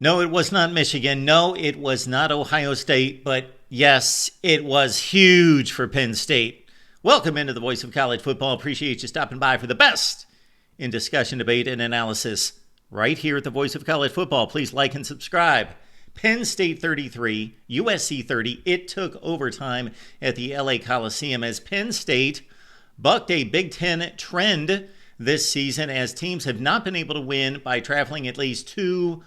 No, it was not Michigan. No, it was not Ohio State. But yes, it was huge for Penn State. Welcome into the Voice of College Football. Appreciate you stopping by for the best in discussion, debate, and analysis right here at the Voice of College Football. Please like and subscribe. Penn State 33, USC 30. It took overtime at the LA Coliseum as Penn State bucked a Big Ten trend this season as teams have not been able to win by traveling at least two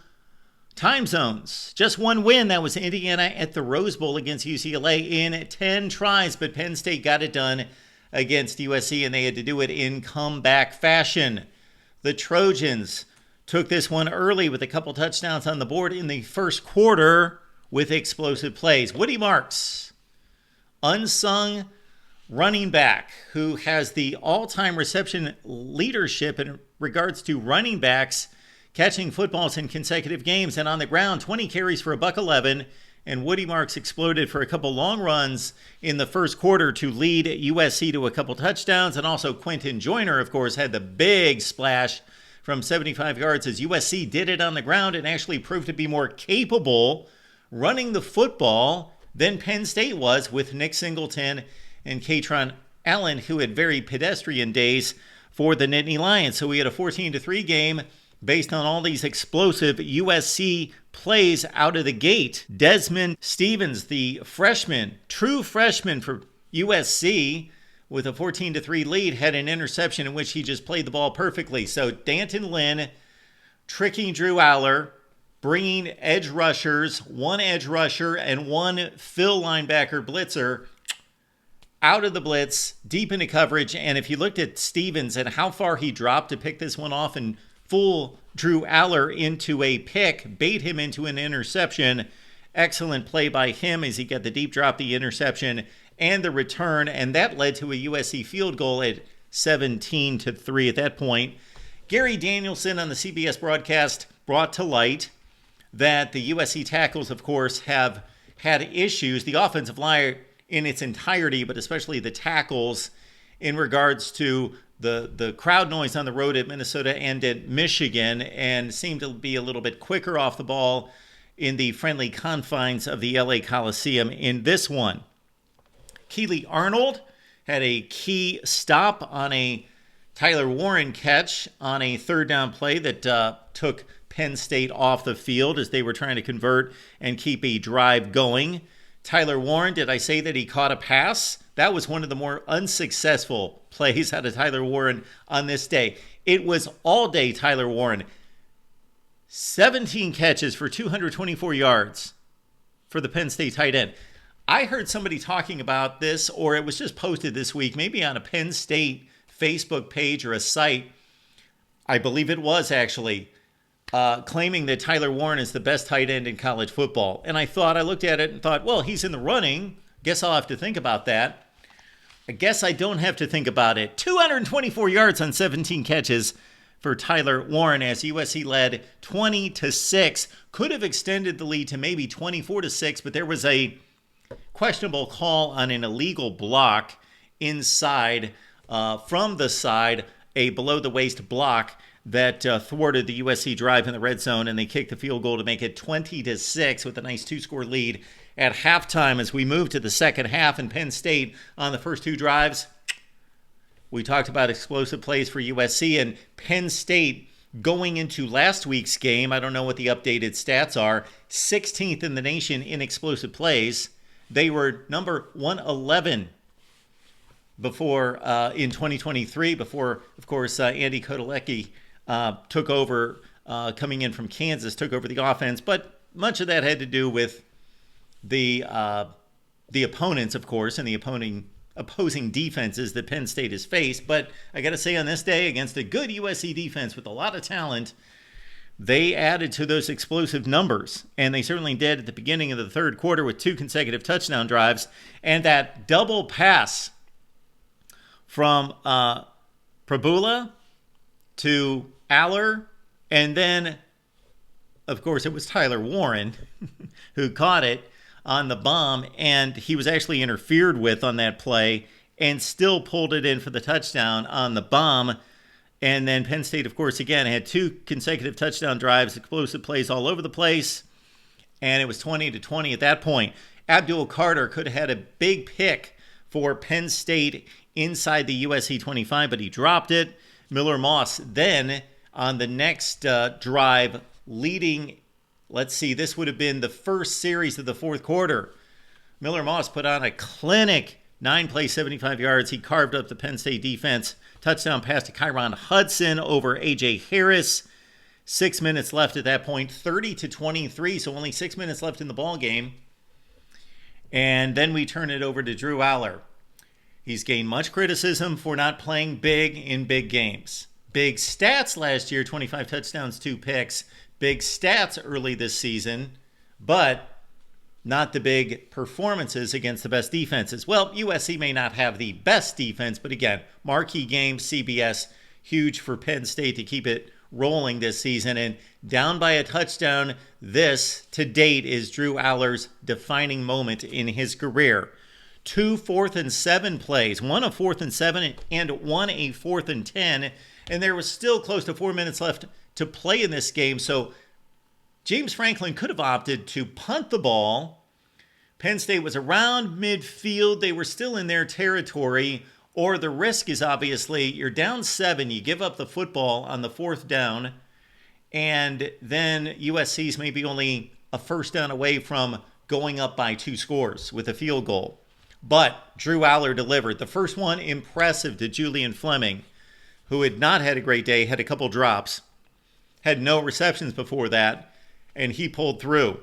time zones. Just one win, that was Indiana at the Rose Bowl against UCLA in 10 tries, but Penn State got it done against USC, and they had to do it in comeback fashion. The Trojans took this one early with a couple touchdowns on the board in the first quarter with explosive plays. Woody Marks, unsung running back who has the all-time reception leadership in regards to running backs catching footballs in consecutive games, and on the ground, 20 carries for $111, and Woody Marks exploded for a couple long runs in the first quarter to lead USC to a couple touchdowns, and also Quentin Joyner, of course, had the big splash from 75 yards as USC did it on the ground and actually proved to be more capable running the football than Penn State was with Nick Singleton and Katron Allen, who had very pedestrian days for the Nittany Lions. So we had a 14-3 game based on all these explosive USC plays out of the gate. Desmond Stevens, the freshman, true freshman for USC, with a 14-3 lead, had an interception in which he just played the ball perfectly. So Danton Lynn tricking Drew Aller, bringing edge rushers, one edge rusher and one fill linebacker blitzer out of the blitz, deep into coverage. And if you looked at Stevens and how far he dropped to pick this one off and fool Drew Aller into a pick, bait him into an interception. Excellent play by him as he got the deep drop, the interception, and the return, and that led to a USC field goal at 17-3 at that point. Gary Danielson on the CBS broadcast brought to light that the USC tackles, of course, have had issues, the offensive line in its entirety, but especially the tackles in regards to the crowd noise on the road at Minnesota and at Michigan, and seemed to be a little bit quicker off the ball in the friendly confines of the LA Coliseum in this one. Keely Arnold had a key stop on a Tyler Warren catch on a third down play that took Penn State off the field as they were trying to convert and keep a drive going. Tyler Warren, did I say that he caught a pass? That was one of the more unsuccessful plays out of Tyler Warren on this day. It was all day Tyler Warren. 17 catches for 224 yards for the Penn State tight end. I heard somebody talking about this, or it was just posted this week, maybe on a Penn State Facebook page or a site. I believe it was actually, claiming that Tyler Warren is the best tight end in college football. And I looked at it and thought, well, he's in the running. Guess I'll have to think about that. I guess I don't have to think about it. 224 yards on 17 catches for Tyler Warren as USC led 20-6. Could have extended the lead to maybe 24-6, but there was a questionable call on an illegal block inside, from the side, a below-the-waist block that thwarted the USC drive in the red zone, and they kicked the field goal to make it 20-6 with a nice two-score lead at halftime as we move to the second half. In Penn State on the first two drives, we talked about explosive plays for USC, and Penn State going into last week's game, I don't know what the updated stats are, 16th in the nation in explosive plays. They were number 111 before in 2023, before, of course, Andy Kotelecki took over, coming in from Kansas, took over the offense. But much of that had to do with the opponents, of course, and the opposing defenses that Penn State has faced. But I got to say, on this day, against a good USC defense with a lot of talent, they added to those explosive numbers, and they certainly did at the beginning of the third quarter with two consecutive touchdown drives, and that double pass from Prabula to Aller, and then, of course, it was Tyler Warren who caught it on the bomb, and he was actually interfered with on that play and still pulled it in for the touchdown on the bomb. And then Penn State, of course, again, had 2 consecutive touchdown drives, explosive plays all over the place. And it was 20-20 at that point. Abdul Carter could have had a big pick for Penn State inside the USC 25, but he dropped it. Miller Moss then on the next drive leading, let's see, this would have been the first series of the fourth quarter. Miller Moss put on a clinic 9 plays, 75 yards. He carved up the Penn State defense. Touchdown pass to Kyron Hudson over A.J. Harris. 6 minutes left at that point, 30-23, so only 6 minutes left in the ball game. And then we turn it over to Drew Aller. He's gained much criticism for not playing big in big games. Big stats last year, 25 touchdowns, 2 picks. Big stats early this season, but not the big performances against the best defenses. Well, USC may not have the best defense, but again, marquee game, CBS, huge for Penn State to keep it rolling this season. And down by a touchdown, this to date is Drew Aller's defining moment in his career. 2 4th and 7 plays, 1 a 4th and 7 and 1 a 4th and 10. And there was still close to 4 minutes left to play in this game. So James Franklin could have opted to punt the ball. Penn State was around midfield. They were still in their territory. Or the risk is obviously you're down 7. You give up the football on the 4th down. And then USC's maybe only a first down away from going up by 2 scores with a field goal. But Drew Aller delivered. The first one, impressive to Julian Fleming, who had not had a great day, had a couple drops, had no receptions before that, and he pulled through.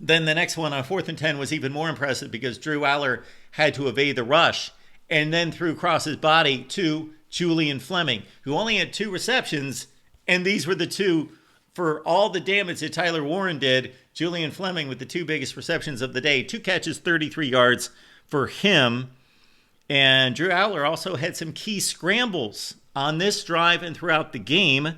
Then the next one on 4th and 10 was even more impressive because Drew Aller had to evade the rush and then threw across his body to Julian Fleming, who only had 2 receptions, and these were the 2 for all the damage that Tyler Warren did. Julian Fleming with the 2 biggest receptions of the day, 2 catches, 33 yards for him. And Drew Aller also had some key scrambles on this drive and throughout the game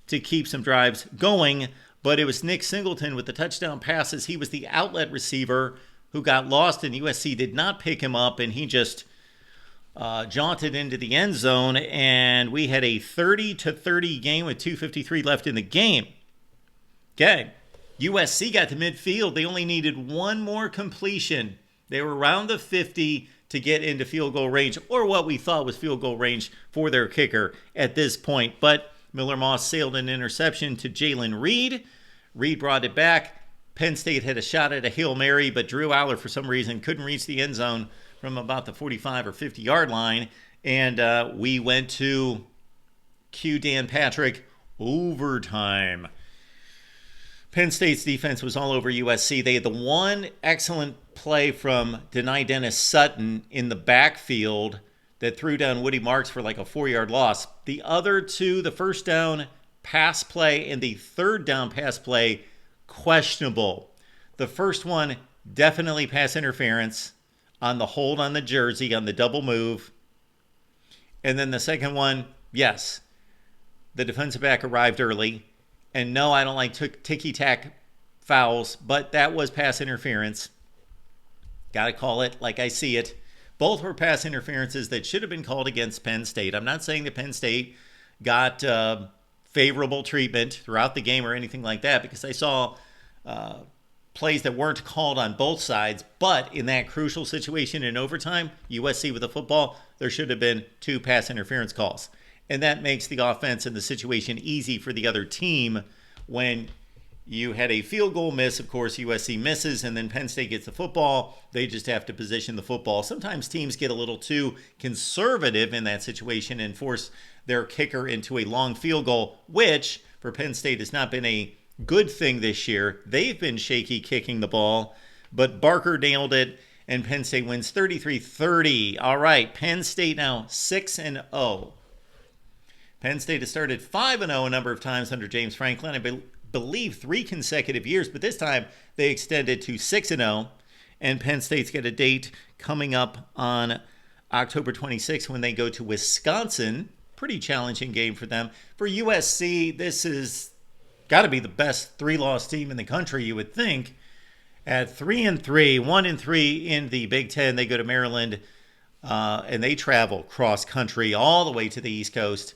to keep some drives going. But it was Nick Singleton with the touchdown passes. He was the outlet receiver who got lost, and USC did not pick him up, and he just jaunted into the end zone. And we had a 30-30 game with 2:53 left in the game. Okay, USC got to midfield. They only needed 1 more completion. They were around the 50 to get into field goal range, or what we thought was field goal range for their kicker at this point. But Miller Moss sailed an interception to Jalen Reed. Reed brought it back. Penn State had a shot at a Hail Mary, but Drew Aller, for some reason, couldn't reach the end zone from about the 45 or 50-yard line. And we went to Q Dan Patrick overtime. Penn State's defense was all over USC. They had the one excellent play from Denai Dennis Sutton in the backfield that threw down Woody Marks for like a 4-yard loss. The other 2, the first down pass play and the third down pass play, questionable. The first one, definitely pass interference on the hold on the jersey, on the double move. And then the second one, yes, the defensive back arrived early. And no, I don't like ticky-tack fouls, but that was pass interference. Got to call it like I see it. Both were pass interferences that should have been called against Penn State. I'm not saying that Penn State got favorable treatment throughout the game or anything like that, because I saw plays that weren't called on both sides. But in that crucial situation in overtime, USC with the football, there should have been 2 pass interference calls. And that makes the offense and the situation easy for the other team. When you had a field goal miss, of course, USC misses, and then Penn State gets the football. They just have to position the football. Sometimes teams get a little too conservative in that situation and force their kicker into a long field goal, which for Penn State has not been a good thing this year. They've been shaky kicking the ball, but Barker nailed it, and Penn State wins 33-30. All right, Penn State now 6-0. Penn State has started 5-0 a number of times under James Franklin. I believe 3 consecutive years, but this time they extended to 6-0. And Penn State's got a date coming up on October 26th when they go to Wisconsin. Pretty challenging game for them. For USC, this is got to be the best 3-loss team in the country, you would think. At 3-3, 1-3 in the Big Ten, they go to Maryland, and they travel cross country all the way to the East Coast.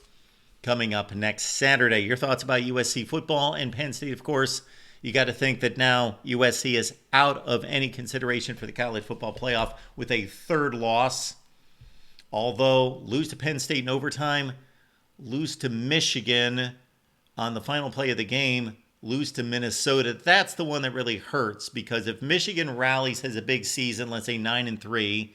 coming up next Saturday. Your thoughts about USC football and Penn State, of course. You got to think that now USC is out of any consideration for the college football playoff with a third loss. Although lose to Penn State in overtime, lose to Michigan on the final play of the game, lose to Minnesota. That's the one that really hurts, because if Michigan rallies, has a big season, let's say 9-3,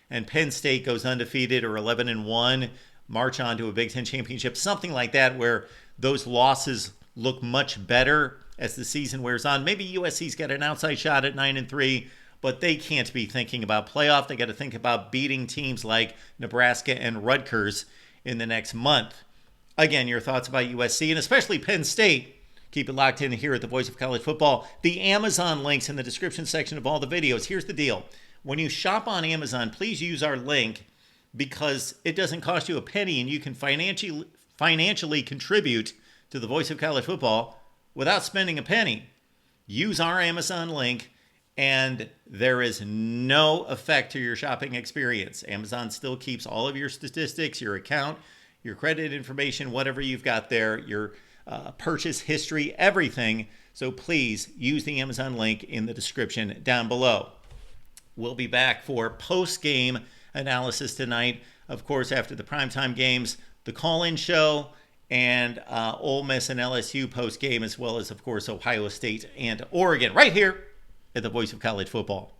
and Penn State goes undefeated or 11-1, march on to a Big Ten championship, something like that, where those losses look much better as the season wears on. Maybe USC's got an outside shot at 9-3, but they can't be thinking about playoff. They got to think about beating teams like Nebraska and Rutgers in the next month. Again, your thoughts about USC and especially Penn State. Keep it locked in here at the Voice of College Football. The Amazon links in the description section of all the videos. Here's the deal. When you shop on Amazon, please use our link, because it doesn't cost you a penny and you can financially contribute to the Voice of College Football without spending a penny. Use our Amazon link and there is no effect to your shopping experience. Amazon still keeps all of your statistics, your account, your credit information, whatever you've got there, your purchase history, everything. So please use the Amazon link in the description down below. We'll be back for post-game analysis tonight. Of course, after the primetime games, the call-in show, and Ole Miss and LSU post-game, as well as, of course, Ohio State and Oregon, right here at the Voice of College Football.